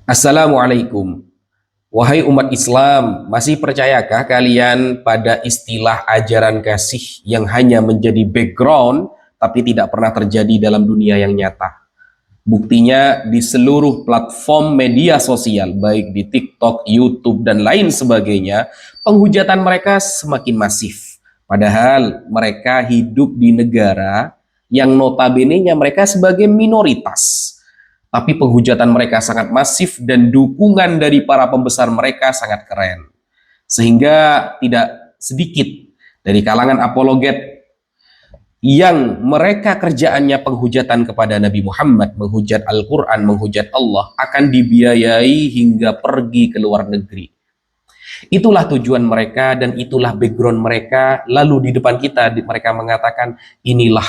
Assalamualaikum. Wahai umat Islam, masih percayakah kalian pada istilah ajaran kasih yang hanya menjadi background tapi tidak pernah terjadi dalam dunia yang nyata? Buktinya di seluruh platform media sosial, baik di TikTok, YouTube, dan lain sebagainya, penghujatan mereka semakin masif. Padahal mereka hidup di negara yang notabene-nya mereka sebagai minoritas. Tapi penghujatan mereka sangat masif dan dukungan dari para pembesar mereka sangat keren. Sehingga tidak sedikit dari kalangan apologet yang mereka kerjaannya penghujatan kepada Nabi Muhammad, menghujat Al-Quran, menghujat Allah, akan dibiayai hingga pergi ke luar negeri. Itulah tujuan mereka dan itulah background mereka. Lalu di depan kita mereka mengatakan, inilah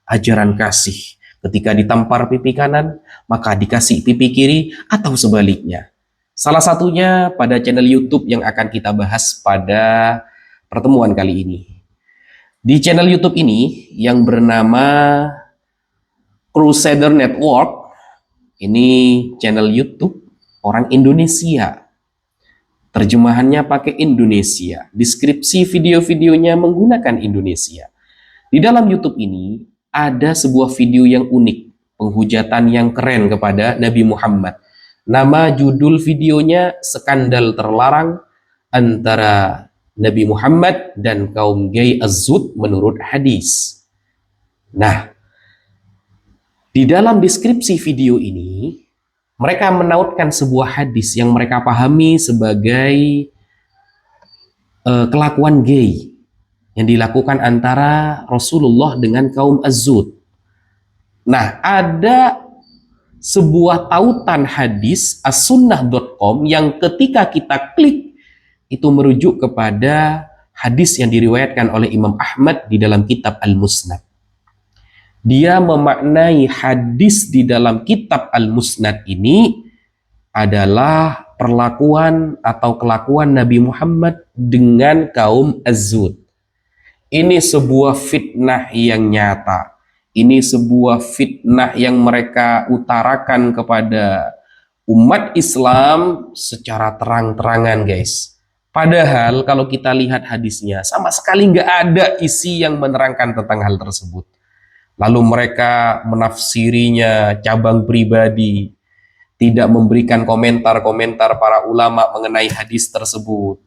ajaran kasih. Ketika ditampar pipi kanan, maka dikasih pipi kiri atau sebaliknya. Salah satunya pada channel YouTube yang akan kita bahas pada pertemuan kali ini. Di channel YouTube ini yang bernama Crusader Network, ini channel YouTube orang Indonesia. Terjemahannya pakai Indonesia. Deskripsi video-videonya menggunakan Indonesia. Di dalam YouTube ini ada sebuah video yang unik, penghujatan yang keren kepada Nabi Muhammad. Nama judul videonya Skandal Terlarang Antara Nabi Muhammad dan kaum gay Az-Zud menurut hadis. Nah, di dalam deskripsi video ini mereka menautkan sebuah hadis yang mereka pahami sebagai kelakuan gay yang dilakukan antara Rasulullah dengan kaum Az-Zud. Nah, ada sebuah tautan hadis as-sunnah.com yang ketika kita klik itu merujuk kepada hadis yang diriwayatkan oleh Imam Ahmad di dalam kitab Al-Musnad. Dia memaknai hadis di dalam kitab Al-Musnad ini adalah perlakuan atau kelakuan Nabi Muhammad dengan kaum Az-Zud. Ini sebuah fitnah yang nyata. Ini sebuah fitnah yang mereka utarakan kepada umat Islam secara terang-terangan, guys. Padahal kalau kita lihat hadisnya, sama sekali nggak ada isi yang menerangkan tentang hal tersebut. Lalu mereka menafsirinya cabang pribadi, tidak memberikan komentar-komentar para ulama mengenai hadis tersebut.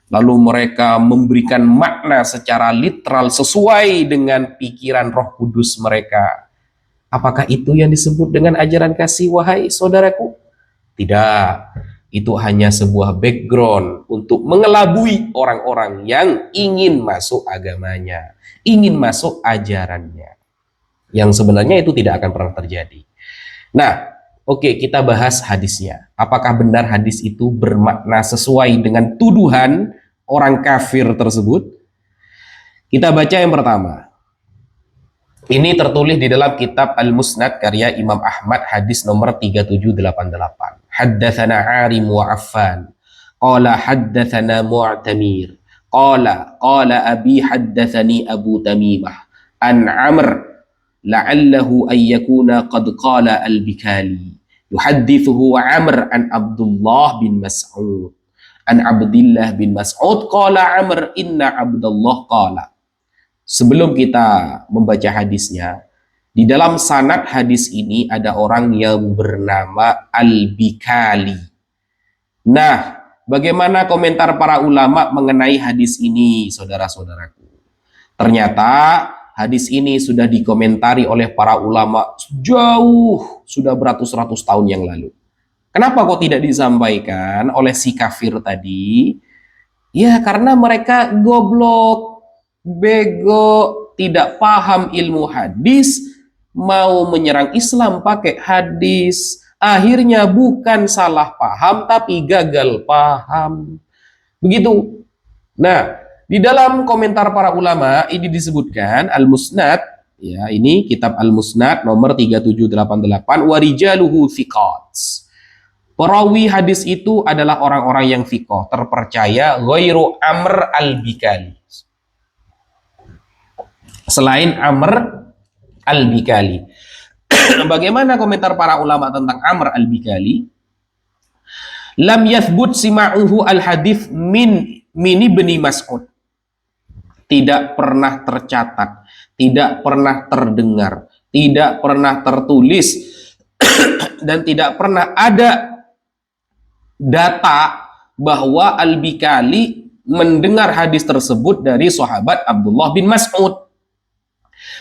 Lalu mereka memberikan makna secara literal sesuai dengan pikiran Roh Kudus mereka. Apakah itu yang disebut dengan ajaran kasih, wahai saudaraku? Tidak. Itu hanya sebuah background untuk mengelabui orang-orang yang ingin masuk agamanya, ingin masuk ajarannya. Yang sebenarnya itu tidak akan pernah terjadi. Nah, oke, kita bahas hadisnya. Apakah benar hadis itu bermakna sesuai dengan tuduhan orang kafir tersebut? Kita baca yang pertama. Ini tertulis di dalam kitab Al-Musnad karya Imam Ahmad, hadis nomor 3788. Haddatsana Arim wa Affan. Qala haddatsana Mu'tamir. Qala abi haddatsani Abu Tamimah an Amr la'allahu an yakuna qad qala al-Bikali. Yuhaddithuhu Amr an Abdullah bin Mas'ud. An Abdullah bin Mas'ud qala Amr inna Abdullah qala. Sebelum kita membaca hadisnya, di dalam sanad hadis ini ada orang yang bernama Al-Bikali. Nah, bagaimana komentar para ulama mengenai hadis ini, saudara-saudaraku? Ternyata hadis ini sudah dikomentari oleh para ulama jauh, sudah beratus-ratus tahun yang lalu. Kenapa kok tidak disampaikan oleh si kafir tadi? Ya, karena mereka goblok, bego, tidak paham ilmu hadis, mau menyerang Islam pakai hadis. Akhirnya bukan salah paham, tapi gagal paham. Begitu. Nah, di dalam komentar para ulama ini disebutkan Al-Musnad, ya, ini kitab Al-Musnad nomor 3788, warijaluhu thiqat. Perawi hadis itu adalah orang-orang yang thiqah, terpercaya, ghairu Amr al-Bikali. Selain Amr al-Bikali. Bagaimana komentar para ulama tentang Amr al-Bikali? lam yathbut sima'uhu al-hadith min ibni Mas'ud. Tidak pernah tercatat, tidak pernah terdengar, tidak pernah tertulis, dan tidak pernah ada data bahwa Al-Bikali mendengar hadis tersebut dari sahabat Abdullah bin Mas'ud.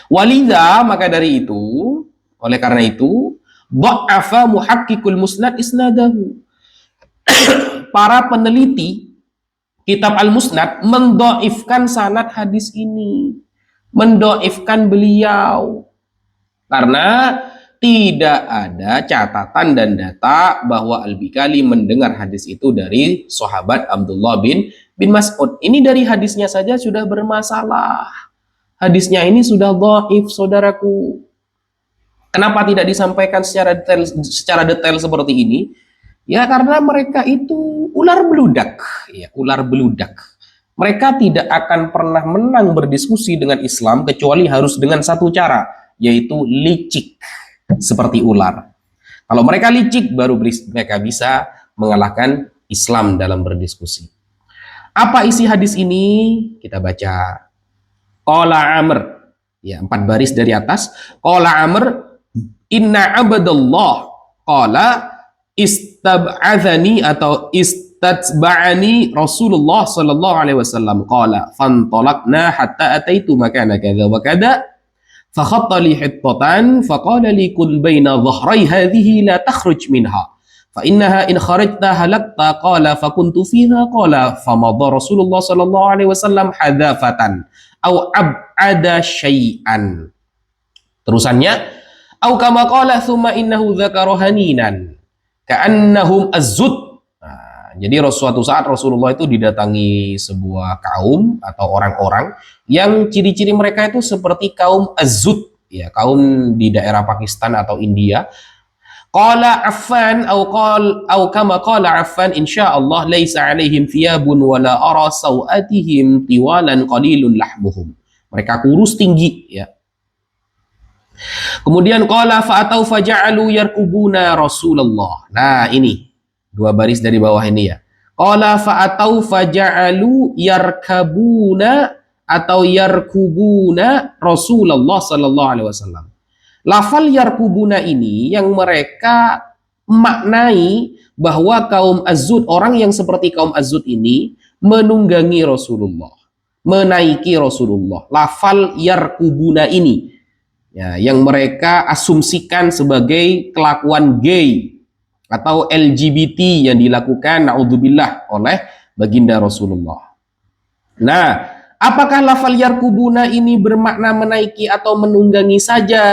Walidha, maka dari itu, oleh karena itu, dha'afa muhakkikul musnad isnadahu. Para peneliti Kitab Al-Musnad mendoifkan sanad hadis ini, mendoifkan beliau, karena tidak ada catatan dan data bahwa Al-Bikali mendengar hadis itu dari sahabat Abdullah bin Mas'ud. Ini dari hadisnya saja sudah bermasalah. Hadisnya ini sudah dhaif, saudaraku. Kenapa tidak disampaikan secara detail seperti ini? Ya karena mereka itu ular beludak, ya, ular beludak. Mereka tidak akan pernah menang berdiskusi dengan Islam kecuali harus dengan satu cara, yaitu licik seperti ular. Kalau mereka licik, baru mereka bisa mengalahkan Islam dalam berdiskusi. Apa isi hadis ini? Kita baca. Qala Amr, ya 4 baris dari atas. Qala Amr, inna abadallah qala istab'athani atau istatba'ani Rasulullah sallallahu alaihi wasallam qala fantalaqna hatta ataitu makana kadza wa kadza fa khatta li hittatan fa qala li kul baina dhahrai hadhihi la takhruj minha fa innaha in kharajta halakta qala fa kuntu fiha qala fa madha Rasulullah sallallahu alaihi wasallam hadzafatan aw ab'ada syai'an. Terusannya au kama qala thumma innahu dzakara haninan ka'annahum az-zud. Nah, jadi suatu saat Rasulullah itu didatangi sebuah kaum atau orang-orang yang ciri-ciri mereka itu seperti kaum az-zud, ya, kaum di daerah Pakistan atau India. Qala Affan au kama qala Affan insyaallah laisa alaihim thiyabun wala ara sawatihim tiwalan qalilun lahmuhum. Mereka kurus tinggi, ya. Kemudian qala fa'atau faja'alu yarkubuna Rasulullah. Nah, ini 2 baris dari bawah ini, ya. Qala fa'atau faja'alu yarkabuna atau yarkubuna Rasulullah sallallahu alaihi wasallam. Lafal yarkubuna ini yang mereka maknai bahwa kaum Az-Zud, orang yang seperti kaum Az-Zud ini menunggangi Rasulullah, menaiki Rasulullah. Lafal yarkubuna ini, ya, yang mereka asumsikan sebagai kelakuan gay atau LGBT yang dilakukan naudzubillah oleh baginda Rasulullah. Nah, apakah lafal yarkubuna ini bermakna menaiki atau menunggangi saja?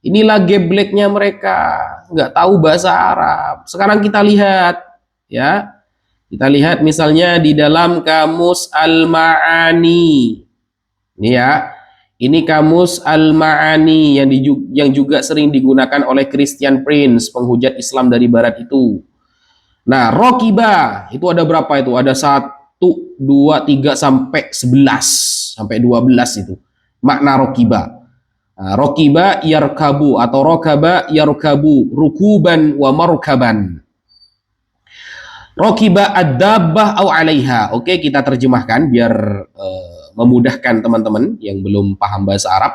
Inilah gebleknya mereka, nggak tahu bahasa Arab. Sekarang kita lihat, ya, kita lihat misalnya di dalam kamus Al-Ma'ani, ini, ya. Ini kamus Al-Ma'ani yang juga sering digunakan oleh Christian Prince, penghujat Islam dari barat itu. Nah, rokiba itu ada berapa itu? Ada 1, 2, 3 sampai 11 sampai 12 itu makna rokiba. Nah, rokiba yarkabu atau rokaba yarkabu rukuban wa markaban. Rokiba ad-dabbah au alaiha. Oke, kita terjemahkan biar memudahkan teman-teman yang belum paham bahasa Arab.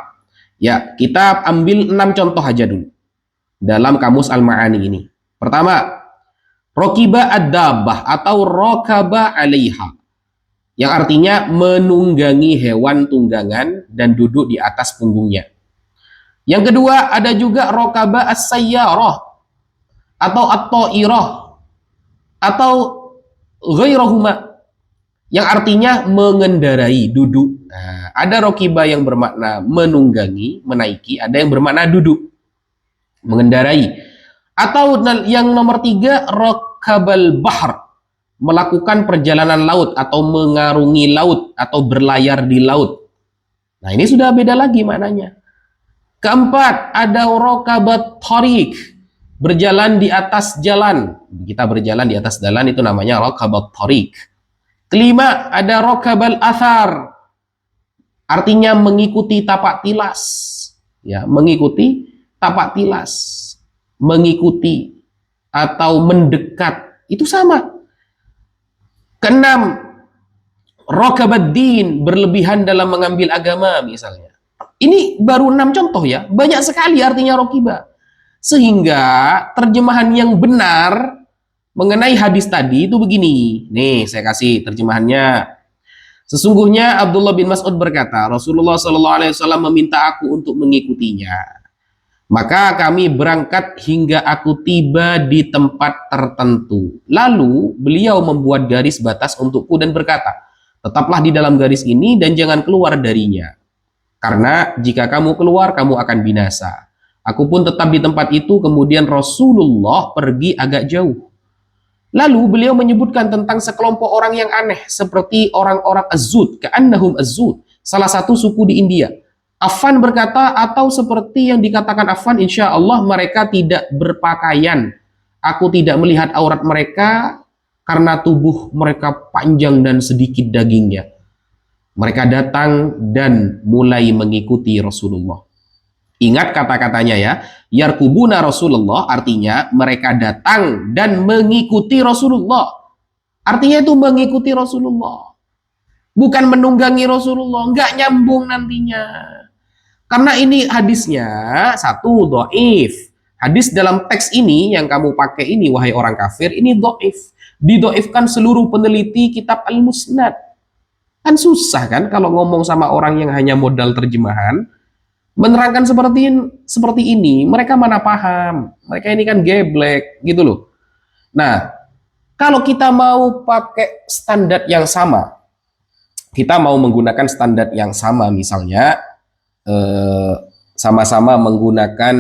Ya, kita ambil 6 contoh aja dulu dalam kamus Al-Ma'ani ini. Pertama, rokiba ad-dabbah atau rokaba alaiha, yang artinya menunggangi hewan tunggangan dan duduk di atas punggungnya. Yang kedua, ada juga rokaba as-sayyarah atau at-ta'irah atau ghairahuma, yang artinya mengendarai, duduk. Nah, ada rokiba yang bermakna menunggangi, menaiki, ada yang bermakna duduk, mengendarai. Atau yang nomor 3, rokabal bahr, melakukan perjalanan laut atau mengarungi laut atau berlayar di laut. Nah, ini sudah beda lagi maknanya. Keempat, ada rokabat tariq, berjalan di atas jalan. Kita berjalan di atas jalan itu namanya rokabat tariq. Kelima, ada rokabal athar, artinya mengikuti tapak tilas, ya, mengikuti tapak tilas, mengikuti atau mendekat itu sama. Keenam, rokabaddin, berlebihan dalam mengambil agama misalnya. Ini baru 6 contoh ya, banyak sekali artinya rokiba. Sehingga terjemahan yang benar mengenai hadis tadi itu begini. Nih, saya kasih terjemahannya. Sesungguhnya Abdullah bin Mas'ud berkata, Rasulullah SAW meminta aku untuk mengikutinya. Maka kami berangkat hingga aku tiba di tempat tertentu. Lalu beliau membuat garis batas untukku dan berkata, tetaplah di dalam garis ini dan jangan keluar darinya. Karena jika kamu keluar, kamu akan binasa. Aku pun tetap di tempat itu, kemudian Rasulullah pergi agak jauh. Lalu beliau menyebutkan tentang sekelompok orang yang aneh, seperti orang-orang Az-Zud, ka'annahum Az-Zud, salah satu suku di India. Affan berkata, atau seperti yang dikatakan Affan, insya Allah mereka tidak berpakaian. Aku tidak melihat aurat mereka karena tubuh mereka panjang dan sedikit dagingnya. Mereka datang dan mulai mengikuti Rasulullah. Ingat kata-katanya ya, yarkubuna Rasulullah, artinya mereka datang dan mengikuti Rasulullah. Artinya itu mengikuti Rasulullah. Bukan menunggangi Rasulullah, nggak nyambung nantinya. Karena ini hadisnya satu dhaif. Hadis dalam teks ini yang kamu pakai ini wahai orang kafir ini dhaif. Didhaifkan seluruh peneliti kitab Al-Musnad. Kan susah kan kalau ngomong sama orang yang hanya modal terjemahan, menerangkan seperti ini, mereka mana paham. Mereka ini kan geblek gitu loh. Nah, kalau kita mau pakai standar yang sama, kita mau menggunakan standar yang sama misalnya sama-sama menggunakan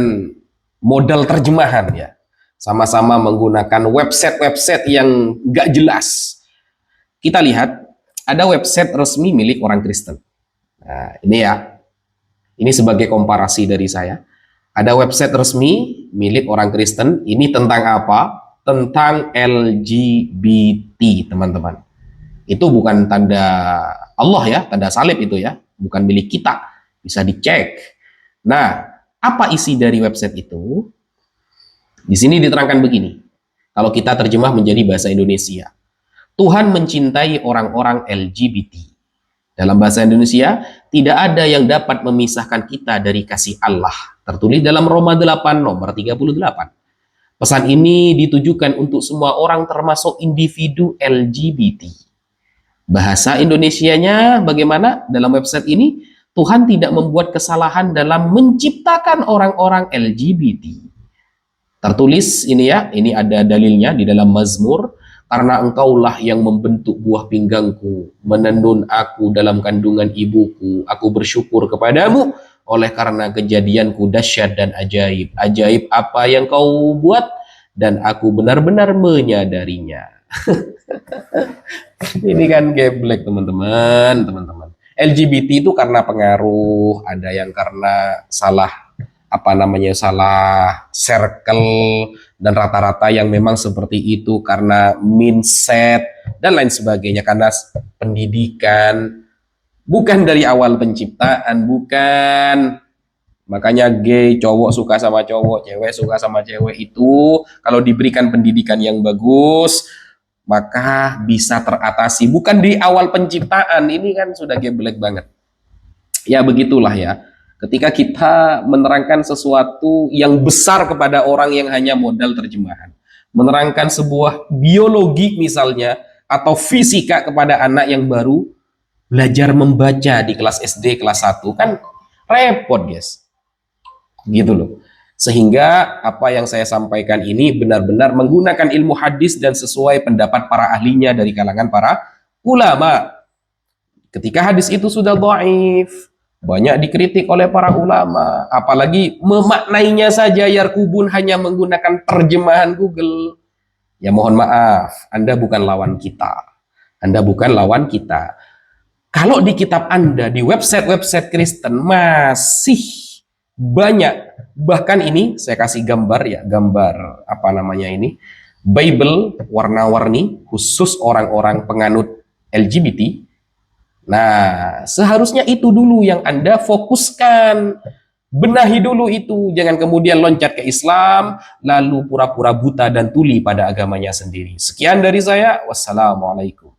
modal terjemahan ya, sama-sama menggunakan website yang gak jelas. Kita lihat ada website resmi milik orang Kristen. Nah, ini ya, ini sebagai komparasi dari saya. Ada website resmi milik orang Kristen. Ini tentang apa? Tentang LGBT, teman-teman. Itu bukan tanda Allah ya, tanda salib itu ya, bukan milik kita. Bisa dicek. Nah, apa isi dari website itu? Di sini diterangkan begini. Kalau kita terjemah menjadi bahasa Indonesia. Tuhan mencintai orang-orang LGBT. Dalam bahasa Indonesia, tidak ada yang dapat memisahkan kita dari kasih Allah. Tertulis dalam Roma 8 nomor 38. Pesan ini ditujukan untuk semua orang termasuk individu LGBT. Bahasa Indonesianya bagaimana dalam website ini? Tuhan tidak membuat kesalahan dalam menciptakan orang-orang LGBT. Tertulis ini ya, ini ada dalilnya di dalam Mazmur. Karena engkaulah yang membentuk buah pinggangku, menenun aku dalam kandungan ibuku. Aku bersyukur kepadamu oleh karena kejadianku dahsyat dan ajaib. Ajaib apa yang kau buat dan aku benar-benar menyadarinya. Ini kan geblek teman-teman. LGBT itu karena pengaruh, ada yang karena salah salah circle, dan rata-rata yang memang seperti itu karena mindset dan lain sebagainya, karena pendidikan, bukan dari awal penciptaan, bukan. Makanya gay, cowok suka sama cowok, cewek suka sama cewek itu kalau diberikan pendidikan yang bagus maka bisa teratasi, bukan di awal penciptaan. Ini kan sudah geblek banget. Ya begitulah ya. Ketika kita menerangkan sesuatu yang besar kepada orang yang hanya modal terjemahan, menerangkan sebuah biologi misalnya atau fisika kepada anak yang baru belajar membaca di kelas SD kelas 1, kan repot guys. Gitu loh. Sehingga apa yang saya sampaikan ini benar-benar menggunakan ilmu hadis dan sesuai pendapat para ahlinya dari kalangan para ulama. Ketika hadis itu sudah dhaif, banyak dikritik oleh para ulama, apalagi memaknainya saja yarkubun hanya menggunakan terjemahan Google. Ya mohon maaf, Anda bukan lawan kita. Anda bukan lawan kita. Kalau di kitab Anda, di website-website Kristen masih banyak. Bahkan ini saya kasih gambar ya, gambar apa namanya ini, Bible warna-warni khusus orang-orang penganut LGBT. Nah, seharusnya itu dulu yang Anda fokuskan. Benahi dulu itu, jangan kemudian loncat ke Islam, lalu pura-pura buta dan tuli pada agamanya sendiri. Sekian dari saya, wassalamualaikum.